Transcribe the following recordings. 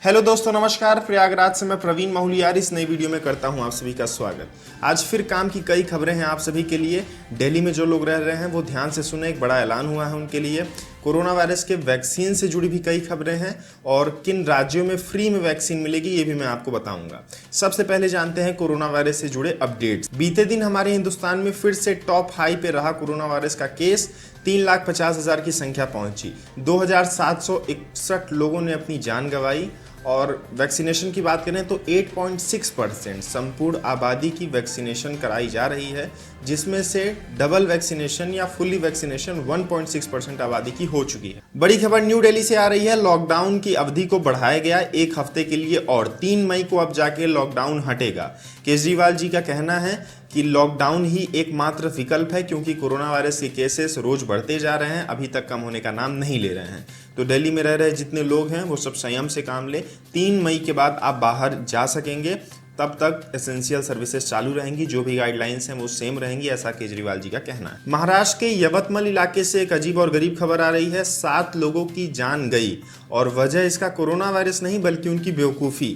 Hello दोस्तों, नमस्कार। प्रयागराज से मैं प्रवीण माहुलियार इस नई वीडियो में करता हूं आप सभी का स्वागत। आज फिर काम की कई खबरें हैं आप सभी के लिए। दिल्ली में जो लोग रह रहे हैं वो ध्यान से सुने, एक बड़ा ऐलान हुआ है उनके लिए। कोरोना वायरस के वैक्सीन से जुड़ी भी कई खबरें हैं और किन राज्यों में फ्री में वैक्सीन मिलेगी ये भी मैं आपको बताऊंगा। सबसे पहले जानते हैं कोरोना वायरस से जुड़े अपडेट्स। बीते दिन हमारे हिंदुस्तान में फिर से टॉप हाई पे रहा कोरोना वायरस का केस। 3,50,000 की संख्या पहुंची। 2,761 लोगों ने अपनी जान गंवाई। और वैक्सीनेशन की बात करें तो 8.6% संपूर्ण आबादी की वैक्सीनेशन कराई जा रही है, जिसमें से डबल वैक्सीनेशन या फुल्ली वैक्सीनेशन 1.6% आबादी की हो चुकी है। बड़ी खबर न्यू दिल्ली से आ रही है। लॉकडाउन की अवधि को बढ़ाया गया 1 हफ्ते के लिए और 3 मई को अब जाके लॉकडाउन हटेगा। केजरीवाल जी का कहना है कि लॉकडाउन ही एकमात्र विकल्प है, क्योंकि कोरोना वायरस के केसेस रोज बढ़ते जा रहे हैं, अभी तक कम होने का नाम नहीं ले रहे हैं। तो दिल्ली में रह रहे जितने लोग हैं वो सब संयम से काम ले। 3 मई के बाद आप बाहर जा सकेंगे, तब तक एसेंशियल सर्विसेज चालू रहेंगी, जो भी गाइडलाइंस हैं वो सेम रहेंगी, ऐसा केजरीवाल जी का कहना है। महाराष्ट्र के यवतमल इलाके से एक अजीब और गरीब खबर आ रही है। 7 लोगों की जान गई और वजह इसका कोरोना वायरस नहीं बल्कि उनकी बेवकूफ़ी।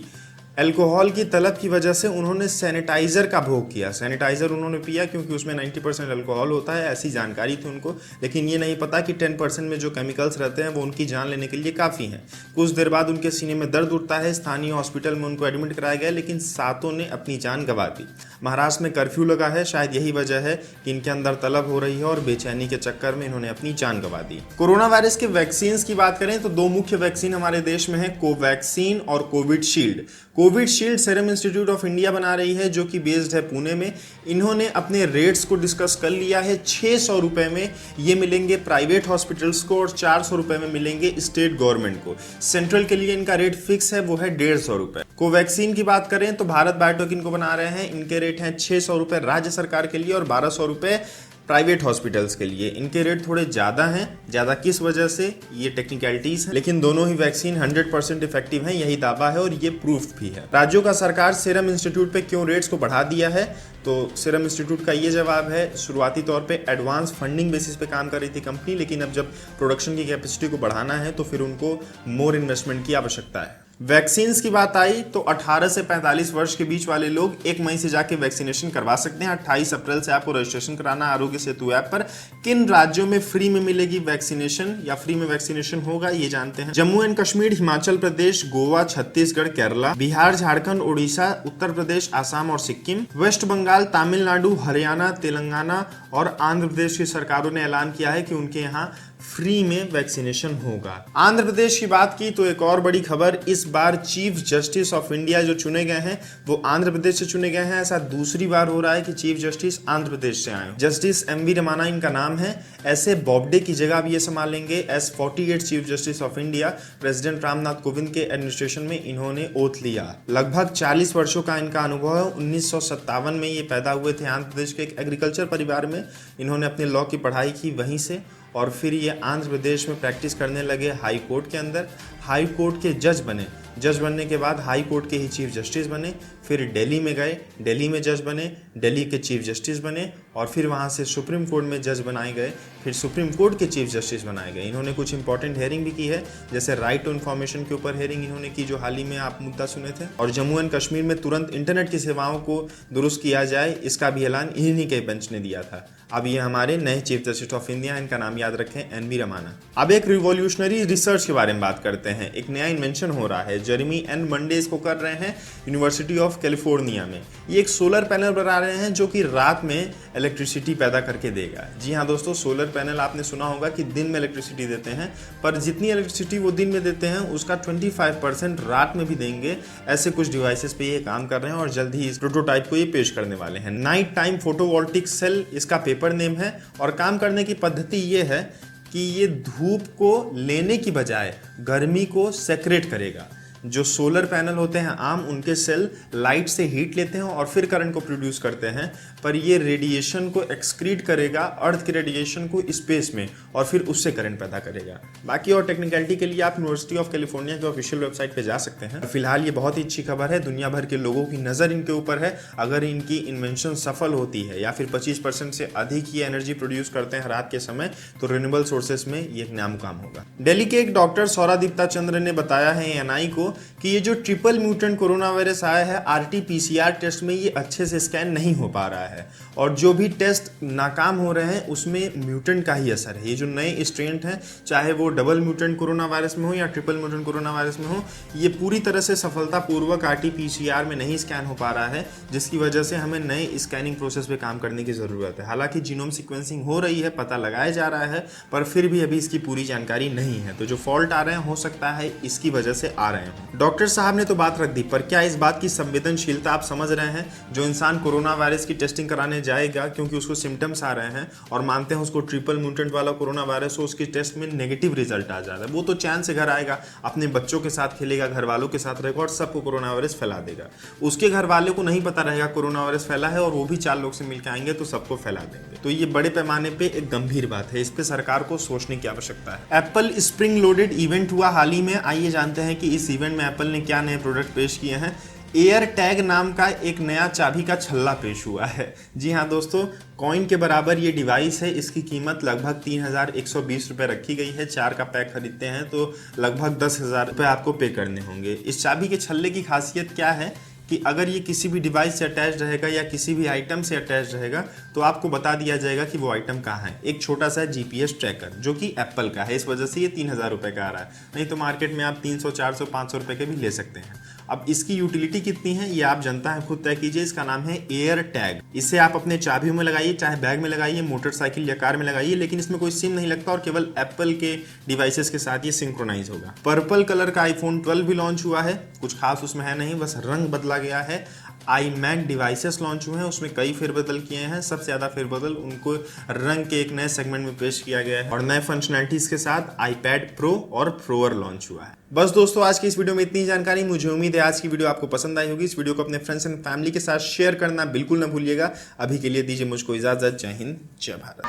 अल्कोहल की तलब की वजह से उन्होंने सैनिटाइज़र का भोग किया। सैनिटाइज़र उन्होंने पिया क्योंकि उसमें 90% अल्कोहल होता है, ऐसी जानकारी थी उनको, लेकिन ये नहीं पता कि 10% में जो केमिकल्स रहते हैं वो उनकी जान लेने के लिए काफ़ी हैं। कुछ देर बाद उनके सीने में दर्द उठता है, स्थानीय हॉस्पिटल में उनको एडमिट कराया गया, लेकिन 7 ने अपनी जान गंवा दी। महाराष्ट्र में कर्फ्यू लगा है, शायद यही वजह है कि इनके अंदर तलब हो रही है और बेचैनी के चक्कर में इन्होंने अपनी जान गंवा दी। कोरोना वायरस के वैक्सीन की बात करें तो 2 मुख्य वैक्सीन हमारे देश में है, कोवैक्सीन और Covishield. Covishield serum institute of India बना रही है, जो कि बेस्ड है पुणे में। इन्होंने अपने रेट्स को डिस्कस कर लिया है। 600 रुपए में ये मिलेंगे प्राइवेट हॉस्पिटल्स को और 400 रुपए में मिलेंगे स्टेट गवर्नमेंट को। सेंट्रल के लिए इनका रेट फिक्स है, वो है 150 रुपए। कोवैक्सीन की बात करें तो भारत बायोटेक इनको बना रहे हैं। इनके रेट हैं 600 रुपए राज्य सरकार के लिए और 1200 रुपए प्राइवेट हॉस्पिटल्स के लिए। इनके रेट थोड़े ज़्यादा हैं। ज़्यादा किस वजह से, ये टेक्निकलिटीज़ हैं, लेकिन दोनों ही वैक्सीन 100% इफेक्टिव हैं, यही दावा है और ये प्रूफ भी है। राज्यों का सरकार सीरम इंस्टीट्यूट पे क्यों रेट्स को बढ़ा दिया है, तो सीरम इंस्टीट्यूट का ये जवाब है, शुरुआती तौर पे एडवांस फंडिंग बेसिस पे काम कर रही थी कंपनी, लेकिन अब जब प्रोडक्शन की कैपेसिटी को बढ़ाना है तो फिर उनको मोर इन्वेस्टमेंट की आवश्यकता है। वैक्सीन की बात आई तो 18 से 45 वर्ष के बीच वाले लोग 1 मई से जाके वैक्सीनेशन करवा सकते हैं। 28 अप्रैल से आपको रजिस्ट्रेशन कराना आरोग्य सेतु ऐप पर। किन राज्यों में फ्री में मिलेगी वैक्सीनेशन या फ्री में वैक्सीनेशन होगा ये जानते हैं। जम्मू एंड कश्मीर, हिमाचल प्रदेश, गोवा, छत्तीसगढ़, केरला, बिहार, झारखंड, उड़ीसा, उत्तर प्रदेश, आसाम और सिक्किम, वेस्ट बंगाल, तमिलनाडु, हरियाणा, तेलंगाना और आंध्र प्रदेश की सरकारों ने ऐलान किया है कि उनके यहाँ फ्री में वैक्सीनेशन होगा। आंध्र प्रदेश की बात की तो एक और बड़ी खबर, इस बार चीफ जस्टिस ऑफ इंडिया जो चुने गए हैं वो आंध्र प्रदेश से चुने गए हैं। ऐसा दूसरी बार हो रहा है कि चीफ जस्टिस आंध्र प्रदेश से आए। जस्टिस एम वी रमन्ना इनका नाम है। ऐसे बॉब्डे की जगह भी ये संभालेंगे as 48 chief justice of India. President Ramnath Kovind के एडमिनिस्ट्रेशन में इन्होंने ओथ लिया। लगभग 40 वर्षों का इनका अनुभव है। 1957 में ये पैदा हुए थे आंध्र प्रदेश के एक एग्रीकल्चर परिवार में। इन्होंने अपने लॉ की पढ़ाई की वहीं से और फिर ये आंध्र प्रदेश में प्रैक्टिस करने लगे हाई कोर्ट के अंदर। हाई कोर्ट के जज बने। जज बनने के बाद हाई कोर्ट के ही चीफ जस्टिस बने। फिर दिल्ली में गए, दिल्ली में जज बने, दिल्ली के चीफ जस्टिस बने और फिर वहाँ से सुप्रीम कोर्ट में जज बनाए गए, फिर सुप्रीम कोर्ट के चीफ जस्टिस बनाए गए। इन्होंने कुछ इंपॉर्टेंट हेयरिंग भी की है, जैसे राइट टू इन्फॉर्मेशन के ऊपर हेयरिंग इन्होंने की, जो हाल ही में आप मुद्दा सुने थे। और जम्मू एंड कश्मीर में तुरंत इंटरनेट की सेवाओं को दुरुस्त किया जाए, इसका भी ऐलान इन्हीं के बेंच ने दिया था। अब ये हमारे नए चीफ जस्टिस ऑफ इंडिया, इनका नाम याद रखें, एन वी रमन्ना। अब एक रिवॉल्यूशनरी रिसर्च के बारे में बात करते हैं। एक नया इन्वेंशन हो रहा है, जेरेमी एन मंडे इसको कर रहे हैं यूनिवर्सिटी ऑफ कैलिफोर्निया में। ये एक सोलर पैनल बना रहे हैं जो कि रात में इलेक्ट्रिसिटी पैदा करके देगा। जी हाँ दोस्तों, सोलर पैनल आपने सुना होगा कि दिन में इलेक्ट्रिसिटी देते हैं, पर जितनी इलेक्ट्रिसिटी वो दिन में देते हैं उसका 25% रात में भी देंगे। ऐसे कुछ डिवाइसेस पे ये काम कर रहे हैं और जल्द ही इस प्रोटोटाइप को ये पेश करने वाले हैं। नाइट टाइम फोटोवोल्टिक सेल इसका पेपर नेम है और काम करने की पद्धति ये है कि ये धूप को लेने की बजाय गर्मी को सेक्रेट करेगा। जो सोलर पैनल होते हैं आम, उनके सेल लाइट से हीट लेते हैं और फिर करंट को प्रोड्यूस करते हैं, पर ये रेडिएशन को एक्सक्रीट करेगा, अर्थ के रेडिएशन को स्पेस में, और फिर उससे करंट पैदा करेगा। बाकी और टेक्निकलिटी के लिए आप यूनिवर्सिटी ऑफ कैलिफोर्निया के ऑफिशियल वेबसाइट पे जा सकते हैं। फिलहाल ये बहुत ही अच्छी खबर है, दुनिया भर के लोगों की नज़र इनके ऊपर है। अगर इनकी इन्वेंशन सफल होती है या फिर 25% से अधिक ही एनर्जी प्रोड्यूस करते हैं रात के समय, तो रिन्यूएबल सोर्सेस में ये एक नया मुकाम होगा। दिल्ली के एक डॉक्टर सौरा दीप्ता चंद्र ने बताया है एएनआई को कि ये जो ट्रिपल म्यूटेंट कोरोना वायरस आया है RT-PCR टेस्ट में ये अच्छे से स्कैन नहीं हो पा रहा है, और जो भी टेस्ट नाकाम हो रहे हैं उसमें म्यूटेंट का ही असर है। ये जो नए स्ट्रेन हैं, चाहे वो डबल म्यूटेंट कोरोना वायरस में हो या ट्रिपल म्यूटेंट कोरोना वायरस में हो, ये पूरी तरह से सफलतापूर्वक RT-PCR में नहीं स्कैन हो पा रहा है, जिसकी वजह से हमें नए स्कैनिंग प्रोसेस पे काम करने की ज़रूरत है। हालांकि जीनोम सीक्वेंसिंग हो रही है, पता लगाया जा रहा है, पर फिर भी अभी इसकी पूरी जानकारी नहीं है। तो जो फॉल्ट आ रहे हैं हो सकता है इसकी वजह से आ रहे हैं। डॉक्टर साहब ने तो बात रख दी, पर क्या इस बात की संवेदनशीलता आप समझ रहे हैं? जो इंसान कोरोना वायरस की टेस्टिंग कराने जाएगा क्योंकि उसको सिम्टम्स आ रहे हैं और मानते हैं उसको ट्रिपल म्यूटेंट वाला कोरोना वायरस हो, उसकी टेस्ट में नेगेटिव रिजल्ट आ जाता है, वो तो चैन से घर आएगा, अपने बच्चों के साथ खेलेगा, घर वालों के साथ रहेगा और सबको कोरोना वायरस फैला देगा। उसके घर वाले को नहीं पता रहेगा कोरोना वायरस फैला है और वो भी 4 लोग से मिलकर आएंगे तो सबको फैला देंगे। तो ये बड़े पैमाने पे एक गंभीर बात है, इस पे सरकार को सोचने की आवश्यकता है। एप्पल स्प्रिंग लोडेड इवेंट हुआ हाल ही में, आइए जानते हैं कि इस इवेंट में एप्पल ने क्या नए प्रोडक्ट पेश किए हैं। एयर टैग नाम का एक नया चाबी का छल्ला पेश हुआ है। जी हाँ दोस्तों, कॉइन के बराबर ये डिवाइस है, इसकी कीमत लगभग 3120 रुपये रखी गई है। 4 का पैक खरीदते हैं तो लगभग 10,000 रुपये आपको पे करने होंगे। इस चाबी के छल्ले की खासियत क्या है कि अगर ये किसी भी डिवाइस से अटैच रहेगा या किसी भी आइटम से अटैच रहेगा तो आपको बता दिया जाएगा कि वो आइटम कहाँ है। एक छोटा सा GPS ट्रैकर जो कि एप्पल का है, इस वजह से ये 3000 रुपये का आ रहा है, नहीं तो मार्केट में आप 300, 400, 500 रुपये के भी ले सकते हैं। अब इसकी यूटिलिटी कितनी है ये आप जनता है खुद तय कीजिए। इसका नाम है एयर टैग। इसे आप अपने चाबियों में लगाइए, चाहे बैग में लगाइए, मोटरसाइकिल या कार में लगाइए, लेकिन इसमें कोई सिम नहीं लगता और केवल एप्पल के डिवाइसेस के साथ ये सिंक्रोनाइज होगा। पर्पल कलर का iPhone 12 भी लॉन्च हुआ है, कुछ खास उसमें है नहीं, बस रंग बदला गया है। iMac डिवाइसेस लॉन्च हुए हैं, उसमें कई फेरबदल किए हैं। सबसे ज़्यादा फेरबदल उनको रंग के एक नए सेगमेंट में पेश किया गया है और नए फंक्शनैलिटीज़ के साथ iPad Pro और प्रोअर लॉन्च हुआ है। बस दोस्तों, आज की इस वीडियो में इतनी जानकारी। मुझे उम्मीद है आज की वीडियो आपको पसंद आई होगी। इस वीडियो को अपने फ्रेंड्स एंड फैमिली के साथ शेयर करना बिल्कुल न भूलिएगा। अभी के लिए दीजिए मुझको इजाज़त। जय हिंद, जय भारत।